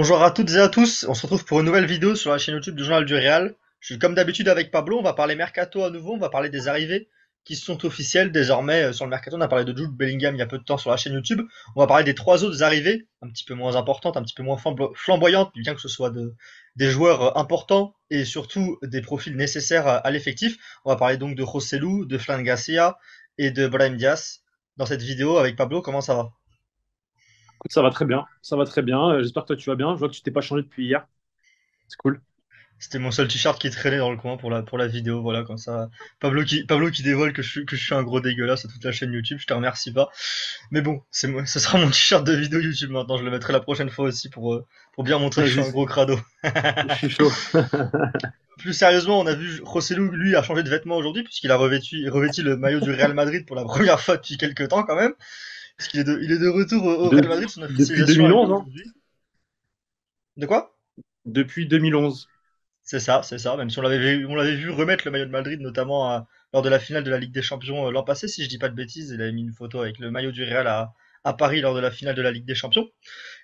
Bonjour à toutes et à tous, on se retrouve pour une nouvelle vidéo sur la chaîne YouTube du Journal du Real. Je suis comme d'habitude avec Pablo, on va parler mercato à nouveau, on va parler des arrivées qui sont officielles désormais sur le mercato. On a parlé de Jude Bellingham il y a peu de temps sur la chaîne YouTube. On va parler des trois autres arrivées, un petit peu moins importantes, un petit peu moins flamboyantes, bien que ce soit des joueurs importants et surtout des profils nécessaires à l'effectif. On va parler donc de Joselu, de Fran Garcia et de Brahim Diaz dans cette vidéo avec Pablo. Comment ça va? Écoute, ça va très bien. Ça va très bien. J'espère que toi, tu vas bien. Je vois que tu t'es pas changé depuis hier. C'est cool. C'était mon seul t-shirt qui traînait dans le coin pour la vidéo, voilà, comme ça. Pablo qui dévoile que je suis un gros dégueulasse à toute la chaîne YouTube, je te remercie pas. Mais bon, ce sera mon t-shirt de vidéo YouTube maintenant, je le mettrai la prochaine fois aussi pour bien montrer que je suis un Vas-y, gros crado. je suis chaud. Plus sérieusement, on a vu Rossellou, lui, a changé de vêtements aujourd'hui, puisqu'il a revêti le maillot du Real Madrid pour la première fois depuis quelques temps quand même. Il est de retour au Real Madrid, son Depuis officialisation a eu lieu 2011, hein. aujourd'hui. De quoi? Depuis 2011. C'est ça, même si on l'avait vu remettre le maillot de Madrid, notamment lors de la finale de la Ligue des Champions l'an passé, si je dis pas de bêtises, il avait mis une photo avec le maillot du Real à Paris lors de la finale de la Ligue des Champions.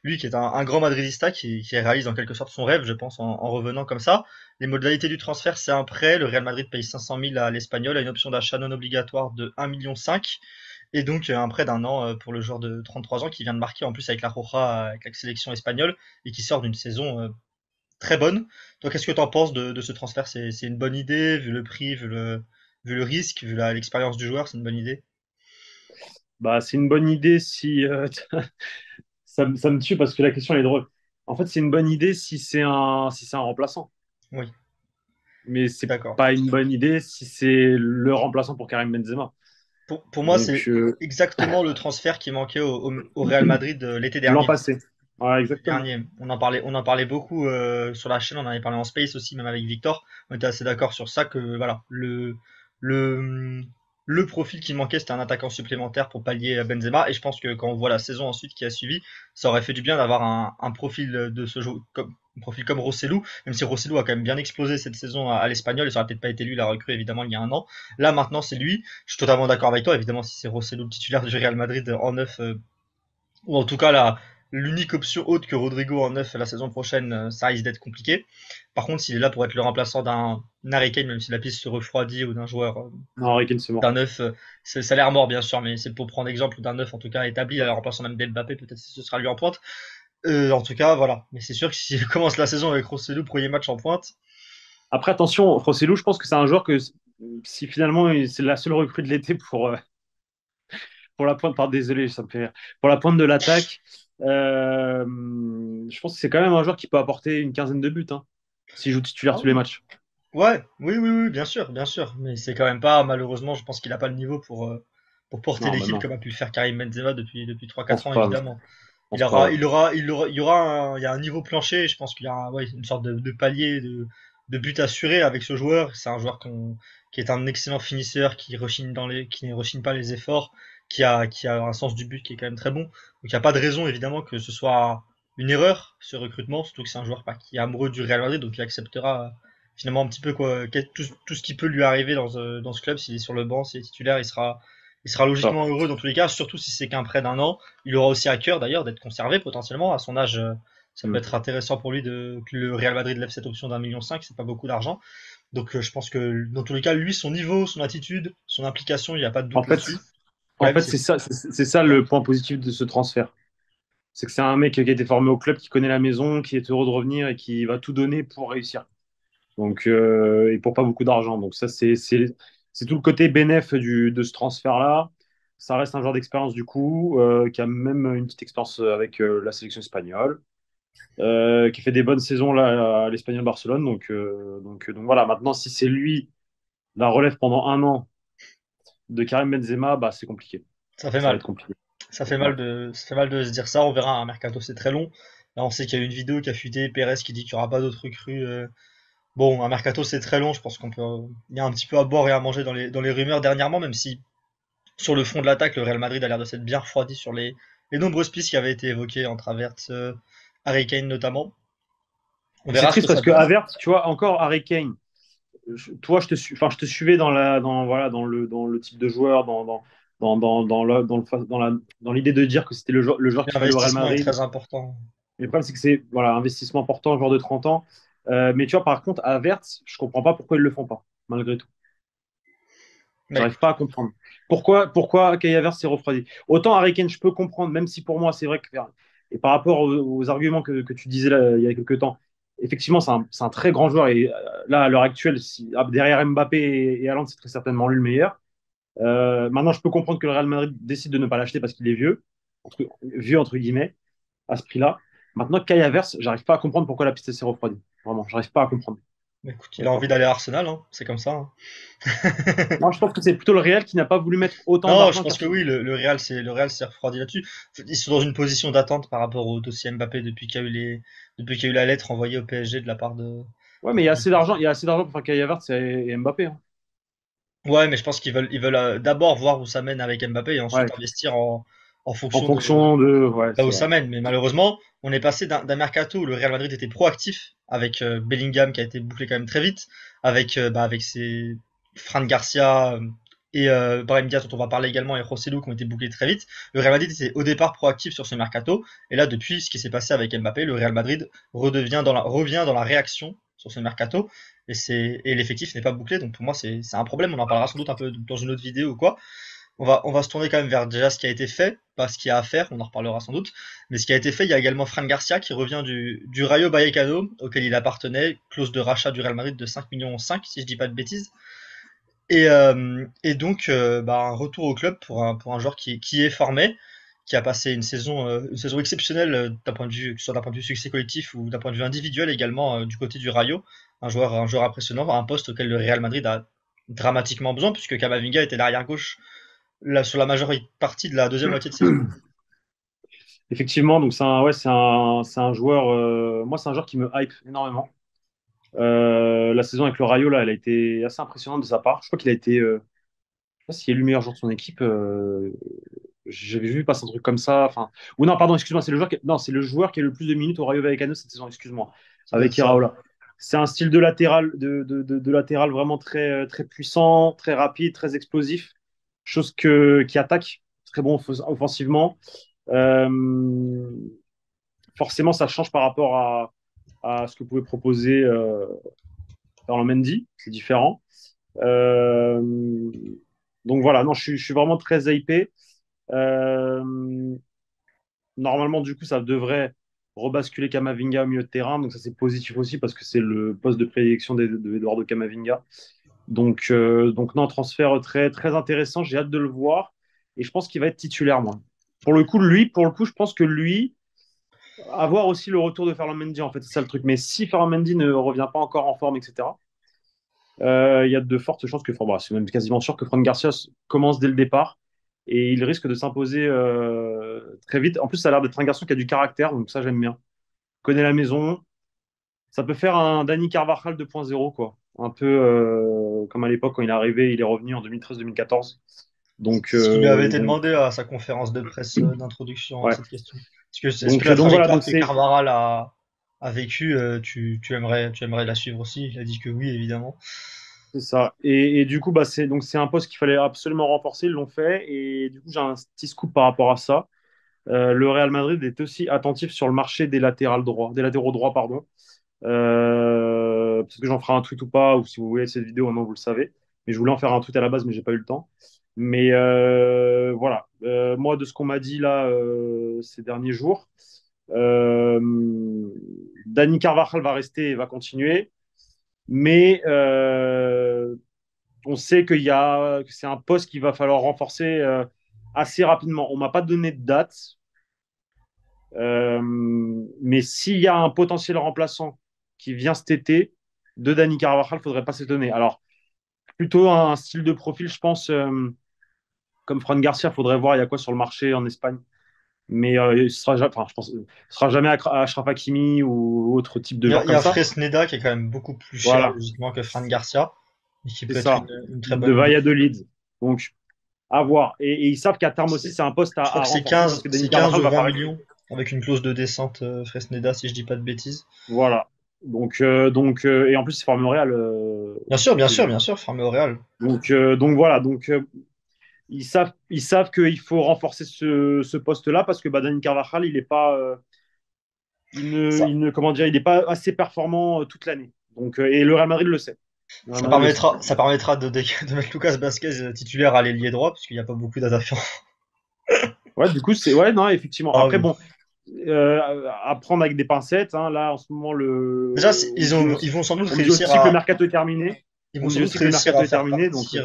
Lui qui est un grand madridista qui réalise en quelque sorte son rêve, je pense, en revenant comme ça. Les modalités du transfert, c'est un prêt. Le Real Madrid paye 500 000 à l'Espagnol, à une option d'achat non obligatoire de 1,5 million. Et donc un prêt d'un an pour le joueur de 33 ans qui vient de marquer en plus avec la Roja, avec la sélection espagnole, et qui sort d'une saison très bonne. Toi, qu'est-ce que tu en penses de ce transfert? C'est une bonne idée, vu le prix, vu le risque, l'expérience du joueur, c'est une bonne idée. Bah, c'est une bonne idée si. Ça me tue parce que la question elle est drôle. En fait, c'est une bonne idée si c'est un remplaçant. Oui, Mais c'est d'accord. pas une bonne idée si c'est le remplaçant pour Karim Benzema. Pour moi, Donc, c'est exactement le transfert qui manquait au Real Madrid l'été l'an dernier. passé. Ouais, L'été exactement. dernier. On en parlait beaucoup sur la chaîne, on en avait parlé en space aussi, même avec Victor. On était assez d'accord sur ça que voilà, le, le profil qui manquait, c'était un attaquant supplémentaire pour pallier à Benzema. Et je pense que quand on voit la saison ensuite qui a suivi, ça aurait fait du bien d'avoir un profil de ce jeu, comme, un profil comme Rossellou, même si Rossellou a quand même bien explosé cette saison à l'Espagnol, et ça aurait peut-être pas été lui la recrue évidemment il y a un an. Là maintenant c'est lui. Je suis totalement d'accord avec toi. Évidemment si c'est Rossellou le titulaire du Real Madrid en neuf, ou en tout cas l'unique option haute que Rodrigo en neuf la saison prochaine, ça risque d'être compliqué. Par contre, s'il est là pour être le remplaçant d'un Harry Kane, même si la piste se refroidit, ou d'un joueur, Non, Harry Kane, c'est d'un mort. neuf, ça a l'air mort bien sûr, mais c'est pour prendre exemple d'un neuf en tout cas établi, à la remplaçant même d'Mbappé, peut-être si ce sera lui en pointe. En tout cas, voilà. Mais c'est sûr que s'il commence la saison avec Rossellou, premier match en pointe, Après, attention, Rossellou, je pense que c'est un joueur que si finalement c'est la seule recrue de l'été pour la pointe, pardon, désolé, ça me fait rire. Pour la pointe de l'attaque, je pense que c'est quand même un joueur qui peut apporter une quinzaine de buts, hein, s'il joue titulaire ah tous les oui. matchs. Ouais, oui, oui, oui, bien sûr, bien sûr. Mais c'est quand même pas, malheureusement, je pense qu'il a pas le niveau pour porter Non, mais l'équipe non, comme a pu le faire Karim Benzema depuis je trois pense quatre ans, pas, je évidemment. pense pas, ouais. Il y aura il y a un niveau plancher. Je pense qu'il y a ouais, une sorte de palier de but assuré avec ce joueur. C'est un joueur qui est un excellent finisseur, qui ne rechigne pas les efforts, qui a un sens du but qui est quand même très bon. Donc il n'y a pas de raison évidemment que ce soit une erreur ce recrutement, surtout que c'est un joueur qui est amoureux du Real Madrid, donc il acceptera finalement un petit peu tout ce qui peut lui arriver dans ce club. S'il est sur le banc, s'il est titulaire, il sera Ça. logiquement heureux dans tous les cas, surtout si c'est qu'un prêt d'un an. Il aura aussi à cœur d'ailleurs d'être conservé potentiellement. À son âge, ça peut Mm. être intéressant pour lui que le Real Madrid lève cette option d'1,5 million, c'est pas beaucoup d'argent. Donc je pense que dans tous les cas, lui, son niveau, son attitude, son implication, il n'y a pas de En doute fait, là-dessus. Le en problème, fait, c'est c'est ça le point positif de ce transfert. C'est que c'est un mec qui a été formé au club, qui connaît la maison, qui est heureux de revenir et qui va tout donner pour réussir. Donc, et pour pas beaucoup d'argent. Donc ça, c'est tout le côté bénéf de ce transfert-là. Ça reste un joueur d'expérience du coup, qui a même une petite expérience avec la sélection espagnole, qui fait des bonnes saisons là, à l'Espagnol Barcelone. Donc voilà, maintenant, si c'est lui la relève pendant un an de Karim Benzema, bah, c'est compliqué. ça fait Ça va mal. être compliqué. Ouais. Ça fait mal de se dire ça. On verra. Un mercato, c'est très long. Là, on sait qu'il y a eu une vidéo qui a fuité, Pérez qui dit qu'il n'y aura pas d'autres recrues. Bon, un mercato, c'est très long. Je pense il y a un petit peu à boire et à manger dans les rumeurs dernièrement, même si sur le fond de l'attaque, le Real Madrid a l'air de s'être bien refroidi sur les nombreuses pistes qui avaient été évoquées entre Havertz, Harry Kane notamment. On C'est verra ce que triste parce ça que donne. Havertz, tu vois, encore Harry Kane, toi, enfin, je te suivais voilà, dans le type de joueur, dans l'idée de dire que c'était le joueur qui ferait le Real L'investissement est Madrid. très important. Mais le problème, c'est que c'est voilà, investissement important, joueur de 30 ans. Mais tu vois, par contre, à Verts, je comprends pas pourquoi ils le font pas, malgré tout. Bah J'arrive écoute, pas à comprendre. Pourquoi Kai Havertz s'est refroidi? Autant Harry Kane, je peux comprendre, même si pour moi, c'est vrai que. Et par rapport aux arguments que tu disais là, il y a quelques temps, effectivement, c'est un très grand joueur. Et là, à l'heure actuelle, derrière Mbappé et Haaland, c'est très certainement lui le meilleur. Maintenant, je peux comprendre que le Real Madrid décide de ne pas l'acheter parce qu'il est vieux entre guillemets, à ce prix-là. Maintenant, Kai Havertz, j'arrive pas à comprendre pourquoi la piste s'est refroidie. Vraiment, j'arrive pas à comprendre. bah écoute, il a J'arrive pas à envie d'aller comprendre. à Arsenal, hein, c'est comme ça, hein. Moi, je pense que c'est plutôt le Real qui n'a pas voulu mettre autant Non, je d'argent pense que qu'Arsenal. oui, le Real s'est refroidi là-dessus. Ils sont dans une position d'attente par rapport au dossier Mbappé depuis qu'il y a eu la lettre envoyée au PSG de la part Ouais, mais il y a assez d'argent pour faire Kai Havertz et Mbappé, hein. Ouais, mais je pense qu'ils veulent d'abord voir où ça mène avec Mbappé et Ouais, ensuite investir en en fonction de fonction de. Ouais, là c'est où vrai. ça mène. Mais malheureusement, on est passé d'un mercato où le Real Madrid était proactif avec Bellingham qui a été bouclé quand même très vite, avec ses Fran Garcia et Brahim Diaz dont on va parler également et Joselu qui ont été bouclés très vite. Le Real Madrid était au départ proactif sur ce mercato et là depuis ce qui s'est passé avec Mbappé, le Real Madrid revient dans la réaction sur ce mercato et l'effectif n'est pas bouclé donc pour moi c'est un problème. On en parlera sans doute un peu dans une autre vidéo ou quoi. On va se tourner quand même vers déjà ce qui a été fait, pas ce qu'il y a à faire, on en reparlera sans doute. Mais ce qui a été fait, il y a également Fran Garcia qui revient du Rayo Vallecano, auquel il appartenait, clause de rachat du Real Madrid de 5 millions 5, si je dis pas de bêtises. Et donc, un retour au club pour un joueur qui est formé, qui a passé une saison exceptionnelle d'un point de vue, que ce soit d'un point de vue succès collectif ou d'un point de vue individuel également du côté du Rayo. Un joueur impressionnant, un poste auquel le Real Madrid a dramatiquement besoin, puisque Camavinga était l'arrière gauche là, sur la majeure partie de la deuxième moitié de saison. Effectivement, donc c'est un joueur. Moi, c'est un joueur qui me hype énormément. La saison avec le Rayo, là, elle a été assez impressionnante de sa part. Je crois qu'il a été. Je sais pas s'il est le meilleur joueur de son équipe. J'avais vu passer un truc comme ça. Enfin, ou non, pardon, excuse-moi, non, c'est le joueur qui a le plus de minutes au Rayo Vallecano cette saison. Excuse-moi, Ça doit être avec ça. Iraola. C'est un style de latéral, de latéral vraiment très puissant, très rapide, très explosif. Qui attaque, très bon offensivement. Euh, Forcément, ça change par rapport à ce que pouvait proposer Ferland Mendy. C'est différent. Euh, donc voilà, non, je suis vraiment très hypé. Euh, Normalement, du coup, ça devrait rebasculer Kamavinga au milieu de terrain. Donc ça, c'est positif aussi parce que c'est le poste de prédilection d'Eduardo Kamavinga. Donc non, transfert très intéressant. J'ai hâte de le voir. Et je pense qu'il va être titulaire, moi. Pour le coup, je pense que lui, avoir aussi le retour de Ferland Mendy, en fait, c'est ça le truc. Mais si Ferland Mendy ne revient pas encore en forme, etc., il y a de fortes chances que, enfin, bon, c'est même quasiment sûr que Fran Garcia commence dès le départ et il risque de s'imposer très vite. En plus, ça a l'air d'être un garçon qui a du caractère, donc ça, j'aime bien. Connaît la maison. Ça peut faire un Dani Carvajal 2.0, quoi. Un peu comme à l'époque quand il est arrivé, il est revenu en 2013-2014. Donc, Ce qui lui avait été demandé à sa conférence de presse d'introduction à ouais. cette question. Est-ce que la Donc voilà, trajectoire donc que c'est Carvajal a vécue, tu aimerais la suivre aussi? Il a dit que oui, évidemment. c'est ça. Et du coup, bah, c'est un poste qu'il fallait absolument renforcer. Ils l'ont fait. Et du coup, j'ai un petit scoop par rapport à ça. Le Real Madrid est aussi attentif sur le marché des latéraux droits, pardon. Peut-être que j'en ferai un tweet ou pas, ou si vous voulez cette vidéo, non, vous le savez. Mais je voulais en faire un tweet à la base, mais j'ai pas eu le temps. Mais voilà. Moi, de ce qu'on m'a dit là ces derniers jours, euh, Dani Carvajal va rester et va continuer. Mais on sait que c'est un poste qu'il va falloir renforcer assez rapidement. On m'a pas donné de date. Mais s'il y a un potentiel remplaçant qui vient cet été de Dani Carvajal, il ne faudrait pas s'étonner. Alors, plutôt un style de profil, je pense, comme Fran Garcia, il faudrait voir il y a quoi sur le marché en Espagne. Mais enfin, je pense, ce sera jamais Achraf Hakimi ou autre type de joueur Il y comme a ça. Fresneda qui est quand même beaucoup plus cher, Voilà, logiquement, que Fran Garcia, et qui c'est peut être ça, une très de bonne idée. Valladolid. Donc, à voir. Et ils savent qu'à terme aussi, C'est- c'est un poste Je crois à que renforcer parce que Dani c'est 15 Carvajal ou va 20 pas rester. millions, avec une clause de descente Fresneda, si je dis pas de bêtises. Voilà. Et en plus, c'est formé au Real, Bien sûr, formé au Real. donc voilà. Ils savent qu'il faut renforcer ce poste-là parce que bah, Dani Carvajal, il est pas. comment dire, il n'est pas assez performant toute l'année. Donc, et le Real Madrid le sait. Le Real Madrid le sait. Ça permettra de mettre Lucas Vasquez titulaire à l'ailier droit, parce qu'il n'y a pas beaucoup d'attaquants. Ouais, du coup, ouais, non, effectivement. Ah Après, oui. bon, à prendre avec des pincettes. Hein. Là, en ce moment, Déjà, ils vont sans doute on me dit réussir aussi que le à, mercato est terminé. ils On vont me sans dit doute aussi que le réussir mercato à est faire terminé. Donc, partir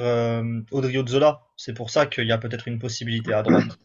Odriozola. C'est pour ça qu'il y a peut-être une possibilité à droite.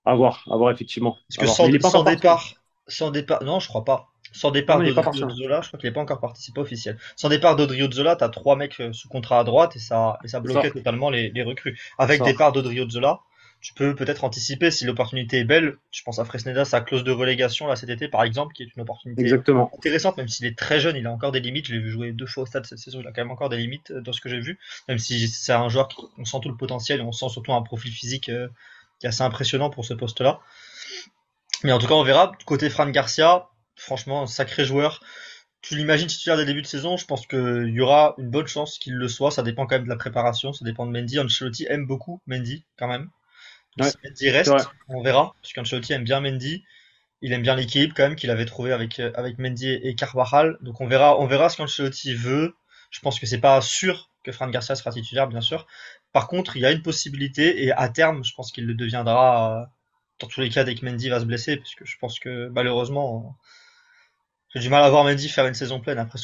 à voir, effectivement. Parce À que voir. Mais il n'est pas encore parti. sans départ, non, je crois pas. Sans Non, départ non, il n'est pas parti. Hein. d'Odriozola, je crois qu'il est pas encore parti, c'est pas officiel. Sans départ d'Odriozola, t'as trois mecs sous contrat à droite et ça C'est ça. bloquait totalement les recrues. C'est Avec ça. départ d'Odriozola, tu peux peut-être anticiper si l'opportunité est belle. Je pense à Fresneda, sa clause de relégation là cet été par exemple, qui est une opportunité Exactement. intéressante, même s'il est très jeune, il a encore des limites. Je l'ai vu jouer deux fois au stade cette saison, il a quand même encore des limites dans ce que j'ai vu. Même si c'est un joueur qui, on sent tout le potentiel et on sent surtout un profil physique qui est assez impressionnant pour ce poste-là. Mais en tout cas, on verra. Côté Fran Garcia, franchement, un sacré joueur. Tu l'imagines titulaire dès le début de saison, je pense qu'il y aura une bonne chance qu'il le soit. Ça dépend quand même de la préparation, ça dépend de Mendy. Ancelotti aime beaucoup Mendy, quand même. Donc Ouais, si Mendy c'est vrai. reste, on verra. Parce qu'Ancelotti aime bien Mendy. Il aime bien l'équipe, quand même, qu'il avait trouvé avec Mendy et Carvajal. Donc on verra ce qu'Ancelotti veut. Je pense que c'est pas sûr que Fran Garcia sera titulaire, bien sûr. Par contre, il y a une possibilité, et à terme, je pense qu'il le deviendra, dans tous les cas, dès que Mendy va se blesser, parce que je pense que malheureusement, j'ai du mal à voir Mendy faire une saison pleine après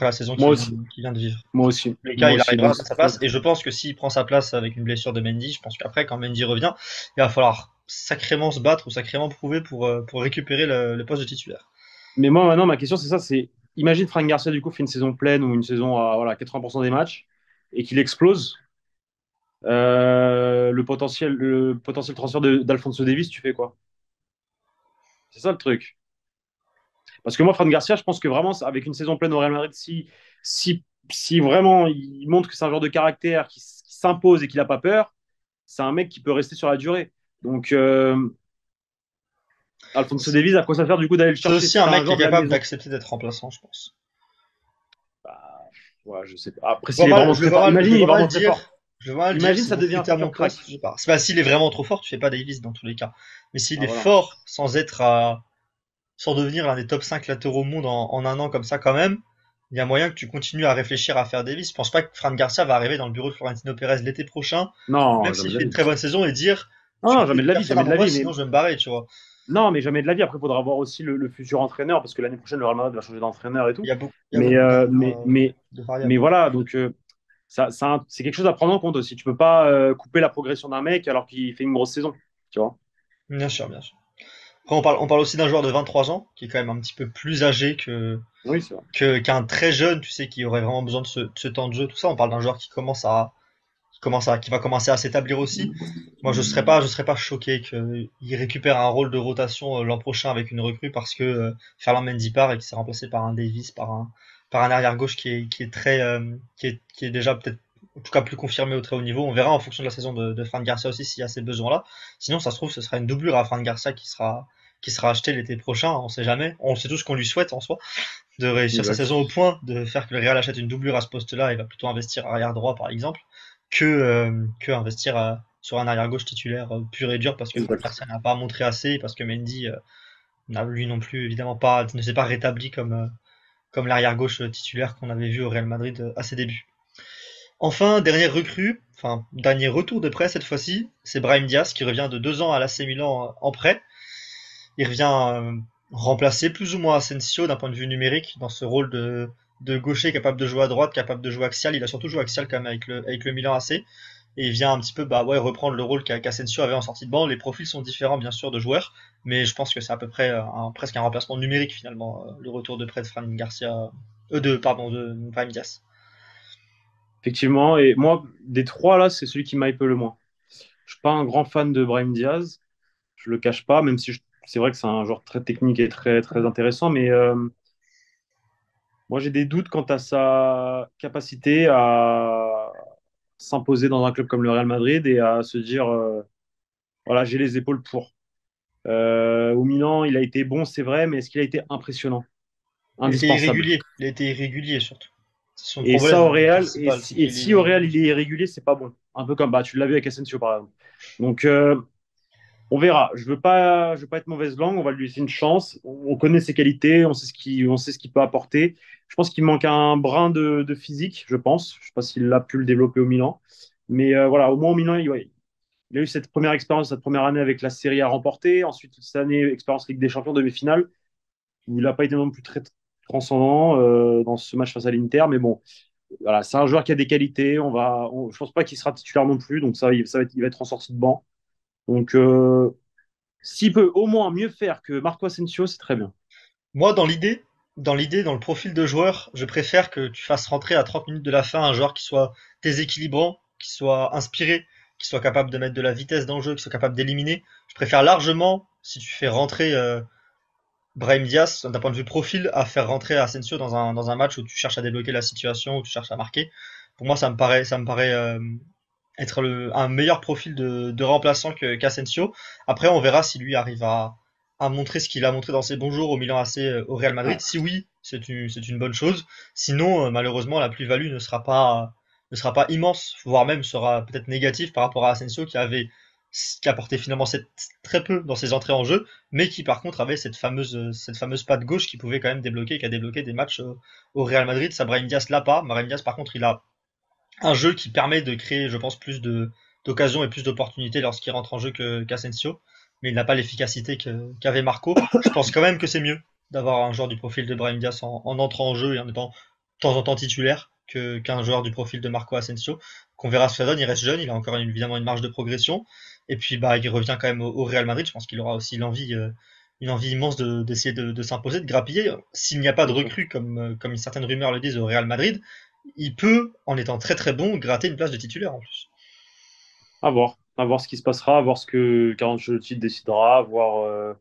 la saison Moi aussi. qu'il vient de vivre. Moi aussi. Dans tous les cas, Moi il aussi. arrivera à Donc, prendre sa place, et je pense que s'il prend sa place avec une blessure de Mendy, je pense qu'après, quand Mendy revient, il va falloir sacrément se battre ou sacrément prouver pour récupérer le poste de titulaire. mais moi, maintenant, ma question, c'est ça, c'est imagine Franck Garcia, du coup, fait une saison pleine ou une saison à voilà, 80% des matchs et qu'il explose. Le potentiel transfert d'Alfonso Davies, tu fais quoi? C'est ça le truc. Parce que moi, Franck Garcia, je pense que vraiment, avec une saison pleine au Real Madrid, si, si vraiment il montre que c'est un joueur de caractère, qui s'impose et qu'il n'a pas peur, c'est un mec qui peut rester sur la durée. Donc, Alfonso Davies, à quoi ça sert du coup d'aller le C'est chercher? aussi Si un c'est un mec qui joueur est de la capable maison. d'accepter d'être remplaçant, je pense. Bah, ouais, je sais pas. Après, s'il est vraiment très fort, Je imagine, le il est vois vraiment mal très dire, fort. je le vois mal dire, Imagine, si ça vous devient un recrutez à mon futur poste, crack. je sais pas. C'est pas s'il est vraiment trop fort, tu fais pas Davis dans tous les cas. Mais s'il Ah, est voilà. fort sans devenir l'un des top 5 latéraux au monde en un an comme ça quand même, il y a moyen que tu continues à réfléchir à faire Davis. Je pense pas que Fran Garcia va arriver dans le bureau de Florentino Pérez l'été prochain, même Non, s'il jamais de fait la une vie. très bonne saison et dire, Non, je non, veux plus jamais de la vie, personne à jamais de mon la vie. poste, Mais sinon je vais me barrer, tu vois. non, mais jamais de la vie. Après, il faudra voir aussi le futur entraîneur, parce que l'année prochaine, le Real Madrid va changer d'entraîneur et tout. Il y a Mais, beaucoup euh, mais, mais, de mais variables. voilà, donc c'est quelque chose à prendre en compte aussi. Tu peux pas couper la progression d'un mec alors qu'il fait une grosse saison, tu vois. Bien sûr, bien sûr. Après, on parle aussi d'un joueur de 23 ans, qui est quand même un petit peu plus âgé Oui, c'est vrai. qu'un très jeune, tu sais, qui aurait vraiment besoin de ce temps de jeu, tout ça. On parle d'un joueur qui va commencer à s'établir aussi. Moi, je serais pas choqué qu'il récupère un rôle de rotation l'an prochain avec une recrue parce que Ferland Mendy part et qu'il s'est remplacé par un Davis, par un arrière gauche qui est déjà peut-être en tout cas plus confirmé au très haut niveau. On verra en fonction de la saison de Fran Garcia aussi s'il y a ces besoins-là. Sinon, ça se trouve, ce sera une doublure à Fran Garcia qui sera acheté l'été prochain. On sait jamais. On sait tout ce qu'on lui souhaite en soi de réussir sa Exact. saison au point, de faire que le Real achète une doublure à ce poste-là. Il va plutôt investir arrière droit par exemple que investir sur un arrière gauche titulaire pur et dur parce que Franck Exact. Garcia n'a pas montré assez et parce que Mendy n'a lui non plus évidemment pas ne s'est pas rétabli comme l'arrière gauche titulaire qu'on avait vu au Real Madrid à ses débuts. Enfin, dernière recrue, enfin dernier retour de prêt cette fois-ci, c'est Brahim Diaz qui revient de 2 ans à l'AC Milan en prêt. Il revient remplacer plus ou moins Asensio d'un point de vue numérique dans ce rôle de gaucher capable de jouer à droite, capable de jouer axial. Il a surtout joué axial quand même avec le Milan AC. Et il vient un petit peu bah ouais, reprendre le rôle qu'Asensio avait en sortie de banc. Les profils sont différents bien sûr de joueurs, mais je pense que c'est à peu près presque un remplacement numérique finalement, le retour de prêt de Fran Garcia, de Brahim Diaz. Effectivement. Et moi, des trois, là, c'est celui qui m'hype le moins. Je suis pas un grand fan de Brahim Diaz. Je le cache pas, même si c'est vrai que c'est un joueur très technique et très, très intéressant. Mais moi, j'ai des doutes quant à sa capacité à s'imposer dans un club comme le Real Madrid et à se dire, voilà, j'ai les épaules pour. Au Milan, il a été bon, c'est vrai, mais est-ce qu'il a été impressionnant, indispensable? Il a été irrégulier surtout. C'est son Et ça au problème Real, principal, c'est et qu'il est si au Real irrégulier. il est irrégulier, c'est pas bon. Un peu comme bah, tu l'as vu avec Asensio par exemple. Donc On verra. Je veux pas être mauvaise langue. On va lui laisser une chance. On connaît ses qualités. On sait ce qu'il peut apporter. Je pense qu'il manque un brin de physique, je pense. Je sais pas s'il a pu le développer au Milan. Mais voilà, au moins au Milan, ouais, il a eu cette première expérience, cette première année avec la Série A remportée. Ensuite, cette année, expérience Ligue des Champions, demi-finale, où il n'a pas été non plus très transcendant dans ce match face à l'Inter. Mais bon, voilà, c'est un joueur qui a des qualités. Je pense pas qu'il sera titulaire non plus. Donc il va être en sortie de banc. Donc, s'il peut au moins mieux faire que Marco Asensio, c'est très bien. Moi, dans le profil de joueur, je préfère que tu fasses rentrer à 30 minutes de la fin un joueur qui soit déséquilibrant, qui soit inspiré, qui soit capable de mettre de la vitesse dans le jeu, qui soit capable d'éliminer. Je préfère largement, si tu fais rentrer Brahim Diaz, d'un point de vue profil, à faire rentrer Asensio dans un match où tu cherches à débloquer la situation, où tu cherches à marquer. Pour moi, ça me paraît être un meilleur profil de remplaçant qu'Asensio. Après, on verra si lui arrive à montrer ce qu'il a montré dans ses bons jours au Milan AC, au Real Madrid. Ouais, Si oui, c'est une bonne chose. Sinon, malheureusement, la plus-value ne sera pas immense, voire même sera peut-être négative par rapport à Asensio qui apportait finalement très peu dans ses entrées en jeu, mais qui par contre avait cette fameuse patte gauche qui pouvait quand même débloquer, qui a débloqué des matchs au Real Madrid. Ça, Brahim Diaz l'a pas. Brahim Diaz, par contre, il a un jeu qui permet de créer, je pense, plus d'occasions et plus d'opportunités lorsqu'il rentre en jeu qu'Asensio, mais il n'a pas l'efficacité qu'avait Marco. Je pense quand même que c'est mieux d'avoir un joueur du profil de Brahim Diaz en entrant en jeu et en étant de temps en temps titulaire qu'un joueur du profil de Marco Asensio. Qu'on verra ce que ça donne, il reste jeune, il a encore évidemment une marge de progression, et puis bah il revient quand même au Real Madrid, je pense qu'il aura aussi une envie immense d'essayer de s'imposer, de grappiller. S'il n'y a pas de bien sûr. recrue, comme certaines rumeurs le disent au Real Madrid, il peut, en étant très très bon, gratter une place de titulaire en plus. À voir ce qui se passera, à voir ce que Carlo Ancelotti décidera, à voir.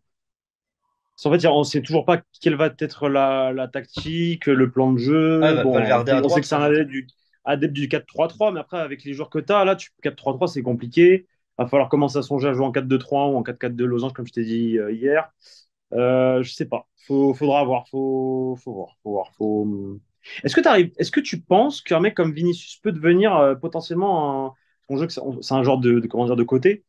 En fait, on ne sait toujours pas quelle va être la tactique, le plan de Ah, jeu. Bon, Valverde à on sait droite que c'est un sans doute. adepte du 4-3-3, mais après, avec les joueurs que tu as, là, 4-3-3, c'est compliqué. Il va falloir commencer à songer à jouer en 4-2-3 ou en 4-4-2 losange, comme je t'ai dit hier. Je sais pas. Faudra voir. Faut voir. Est-ce que tu penses qu'un mec comme Vinicius peut devenir potentiellement ton jeu, que c'est un genre comment dire, de côté,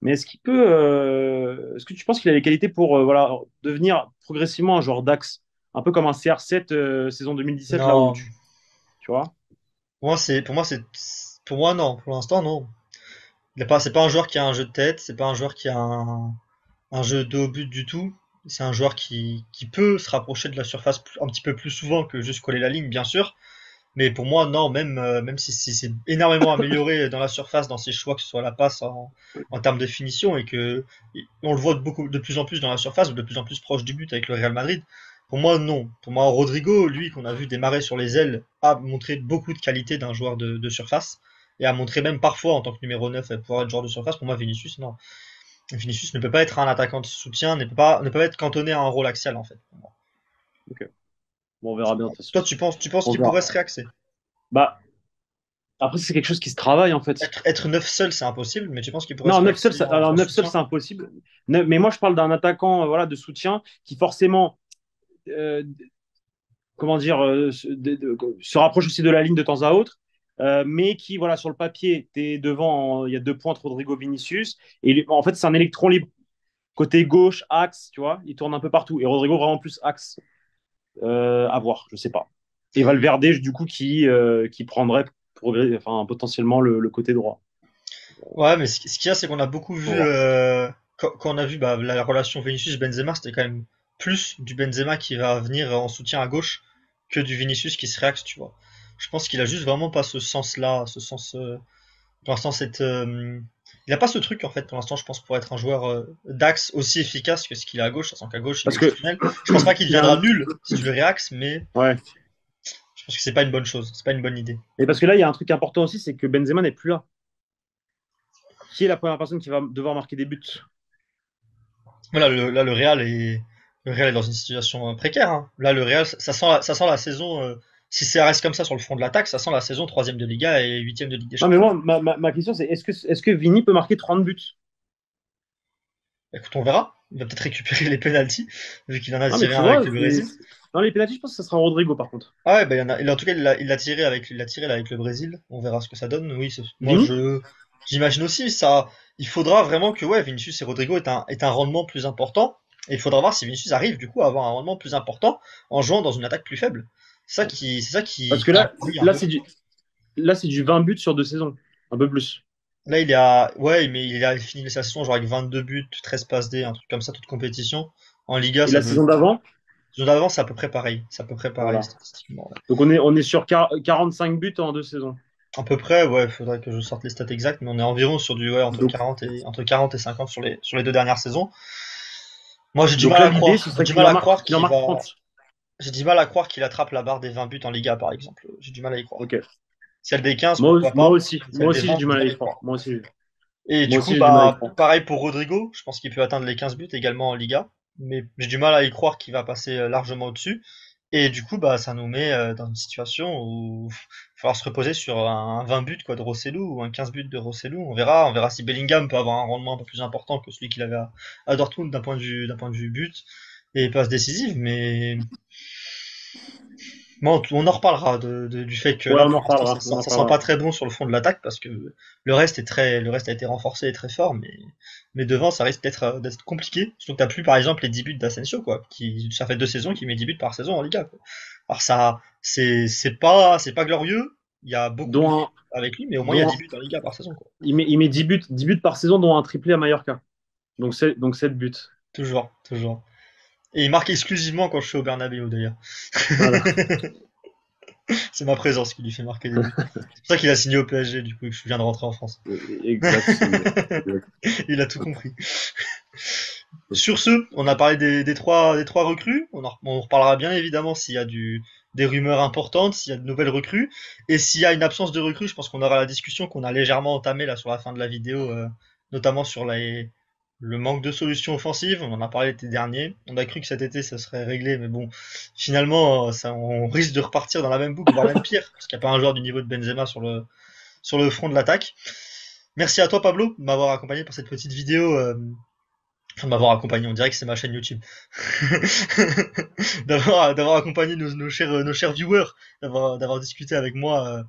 mais est-ce que tu penses qu'il a les qualités pour voilà, devenir progressivement un joueur d'axe, un peu comme un CR7 saison 2017 là où Non, tu vois? pour moi non, pour l'instant non. C'est pas un joueur qui a un jeu de tête, c'est pas un joueur qui a un jeu de haut but du tout. C'est un joueur qui peut se rapprocher de la surface un petit peu plus souvent que juste coller la ligne, bien sûr. Mais pour moi, non, même si c'est énormément amélioré dans la surface, dans ses choix, que ce soit la passe en termes de finition, et que on le voit de plus en plus dans la surface, ou de plus en plus proche du but avec le Real Madrid. Pour moi, non. Pour moi, Rodrigo, lui, qu'on a vu démarrer sur les ailes, a montré beaucoup de qualité d'un joueur de surface, et a montré même parfois, en tant que numéro 9 pouvoir être joueur de surface. Pour moi, Vinicius, non. Vinicius ne peut pas être un attaquant de soutien, ne peut pas être cantonné à un rôle axial, en fait. Ok. Bon, on verra bien de toute Toi, façon. tu penses On qu'il pourrait verra. se réaxer? Bah, après, c'est quelque chose qui se travaille en fait. Être neuf seul, c'est impossible, mais tu penses qu'il pourrait se Non, 9 seul, réaxer alors en 9 seul, soutien? c'est impossible. Mais moi, je parle d'un attaquant voilà, de soutien qui forcément, euh, comment dire, se rapproche aussi de la ligne de temps à autre, mais qui, voilà, sur le papier, t'es devant, il y a 2 points entre Rodrigo Vinicius, et en fait, c'est un électron libre. Côté gauche, axe, tu vois, il tourne un peu partout. Et Rodrigo, vraiment plus axe, à voir, je sais pas. Et Valverde, du coup, qui prendrait enfin, potentiellement le côté droit. Ouais, mais ce qu'il y a, c'est qu'on a beaucoup Faut vu, voir. quand on a vu bah, la relation Vinicius-Benzema, c'était quand même plus du Benzema qui va venir en soutien à gauche que du Vinicius qui se réaxe, tu vois. Je pense qu'il a juste vraiment pas ce sens-là, ce sens, pour l'instant, il a pas ce truc en fait, pour l'instant, je pense, pour être un joueur d'axe aussi efficace que ce qu'il a à gauche, sans qu'à gauche, il est Parce que exceptionnel. Je pense pas qu'il il y a deviendra un... nul si tu le réaxes, mais Ouais. je pense que c'est pas une bonne chose, c'est pas une bonne idée. Et parce que là, il y a un truc important aussi, c'est que Benzema n'est plus là. Qui est la première personne qui va devoir marquer des buts? Voilà, le Real est dans une situation précaire, hein. Là, le Real, ça sent la saison. Si ça reste comme ça sur le front de l'attaque, ça sent la saison troisième de Liga et huitième de Ligue des Non, mais Champions. moi, ma question, c'est est-ce que Vini peut marquer 30 buts? Écoute, on verra. Il va peut-être récupérer les pénalties, vu qu'il en a Non, mais tiré tu un avec vois, le Brésil. dans les pénaltys, je pense que ça sera Rodrigo, par contre. Ah ouais, bah, en tout cas, il l'a tiré là avec le Brésil. On verra ce que ça donne. Oui, moi, Vini? j'imagine aussi ça. Il faudra vraiment que ouais, Vinicius et Rodrigo aient un rendement plus important. Et il faudra voir si Vinicius arrive du coup à avoir un rendement plus important en jouant dans une attaque plus faible. C'est ça Parce que qui là, brille un là peu. c'est du 20 buts sur 2 saisons. Un peu plus. Là, il est à, ouais, mais il a fini sa saison genre avec 22 buts, 13 passes D, un truc comme ça, toute compétition. En Liga, Et ça la veut. saison d'avant, Saison d'avant, c'est à peu près pareil. C'est à peu près pareil voilà. statistiquement. Ouais. Donc on est sur 45 buts en 2 saisons. À peu près, ouais, faudrait que je sorte les stats exactes, mais on est environ sur du, ouais, Donc, entre 40 et 50 sur les deux dernières saisons. Moi, j'ai du donc mal là, à l'idée, croire. ce J'ai serait du mal à croire qu'il en qu'il marque va. 30. J'ai du mal à croire qu'il attrape la barre des 20 buts en Liga, par exemple. J'ai du mal à y croire. Ok. Celle des 15, Moi, pourquoi moi pas. aussi. Celle Moi des aussi, j'ai 20, du j'ai du mal à mal y à y croire. croire. Moi aussi, Et moi du coup, aussi, j'ai du mal à y bah, croire. pareil pour Rodrigo. Je pense qu'il peut atteindre les 15 buts également en Liga. Mais j'ai du mal à y croire qu'il va passer largement au-dessus. Et du coup, bah, ça nous met dans une situation où il va falloir se reposer sur un 20 buts quoi, de Rossellou ou un 15 buts de Rossellou. On verra si Bellingham peut avoir un rendement un peu plus important que celui qu'il avait à Dortmund d'un point de vue but et passe décisive. Mais bon, on en reparlera du fait que Ouais, là, on en pour l'instant, reparlera. On en ça sent reparlera. pas très bon sur le front de l'attaque parce que le reste a été renforcé et très fort, mais devant, ça risque d'être compliqué. Surtout que t'as plus, par exemple, les 10 buts d'Asensio, quoi, ça fait 2 saisons qu'il met 10 buts par saison en Liga, quoi. Alors ça, c'est pas glorieux. Il y a beaucoup de Dont un, fautes avec lui, mais au moins il y a dont 10 un- buts en Liga par saison, quoi. il met 10 buts par saison, dont un triplé à Mallorca. Donc 7 buts. Toujours, toujours. Et il marque exclusivement quand je suis au Bernabéu, d'ailleurs. Voilà. C'est ma présence qui lui fait marquer des buts. C'est pour ça qu'il a signé au PSG, du coup, et que je viens de rentrer en France. Exact. Exact. Il a tout compris. Sur ce, on a parlé des trois recrues. On reparlera bien évidemment s'il y a des rumeurs importantes, s'il y a de nouvelles recrues. Et s'il y a une absence de recrues, je pense qu'on aura la discussion qu'on a légèrement entamée là sur la fin de la vidéo, notamment sur le manque de solutions offensives. On en a parlé l'été dernier. On a cru que cet été ça serait réglé, mais bon, finalement, on risque de repartir dans la même boucle, voire même pire, parce qu'il n'y a pas un joueur du niveau de Benzema sur le front de l'attaque. Merci à toi Pablo de m'avoir accompagné pour cette petite vidéo. Enfin, de m'avoir accompagné, on dirait que c'est ma chaîne YouTube. D'avoir accompagné nos chers viewers, d'avoir discuté avec moi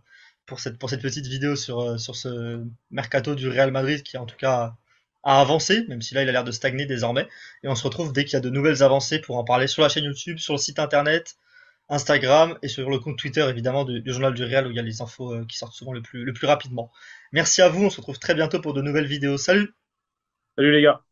pour cette petite vidéo sur ce mercato du Real Madrid qui en tout cas a avancé, même si là il a l'air de stagner désormais. Et on se retrouve dès qu'il y a de nouvelles avancées pour en parler sur la chaîne YouTube, sur le site internet, Instagram et sur le compte Twitter évidemment du journal du Real où il y a les infos qui sortent souvent le plus rapidement. Merci à vous, on se retrouve très bientôt pour de nouvelles vidéos. Salut! Salut les gars.